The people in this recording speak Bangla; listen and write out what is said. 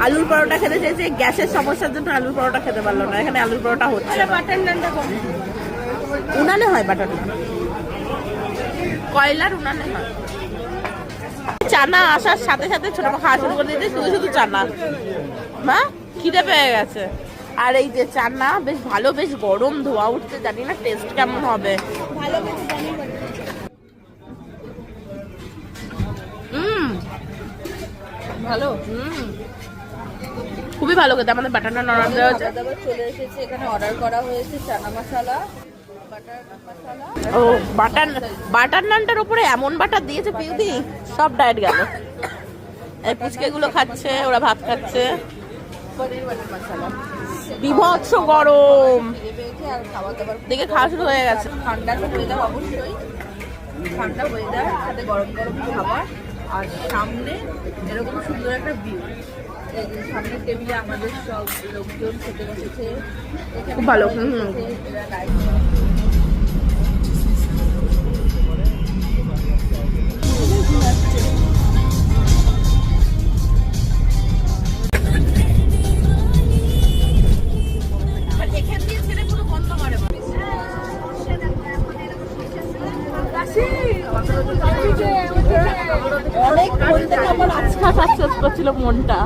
আলুর পরোটা খেতে চেয়েছে, গ্যাসের সমস্যার জন্য আলুর পরোটা খেতে পারলো না। এখানে আলুর পরোটা হচ্ছে না। বাটার নানটা কম, উনানে হয় বাটার নান, কয়লার উনানে হয়। চানা আসার সাথে সাথে ছোট খাওয়া শুরু করে দিয়েছে, শুধু শুধু চানা। মা খিদে পেয়ে গেছে। আর এই যে চানা বেশ ভালো, বেশ গরম, ধোয়া উঠছে, জানি না টেস্ট কেমন হবে। ভালো করে জানি না। ভালো, খুবই ভালো খেতে। আমাদের বাটার নান অর্ডার দেওয়া হয়েছে, চলে এসেছে। এখানে অর্ডার করা হয়েছে চানা মশলা, বাটার মশলা। ও বাটার নানটার উপরে এমন বাটার দিয়েছে পিউদি, সব ডায়েট গেল। এই পুচকে গুলো খাচ্ছে, ওরা ভাত খাচ্ছে। পনির বাটার মশলা, বিভৎস গরম আর খাবার দাবার দেখে খাওয়া শুরু হয়ে গেছে। ঠান্ডা তো ওয়েদার, অবশ্যই ঠান্ডা ওয়েদার, সাথে গরম গরম খাবার। আর সামনে এরকম সুন্দর একটা ভিউ। এই যে সামনে টেবিলে আমাদের সব লোকজন খেতে বসেছে। খুব ভালো। এরা লাইট অনেক মন থেকে আমার আজকা করছিল মনটা।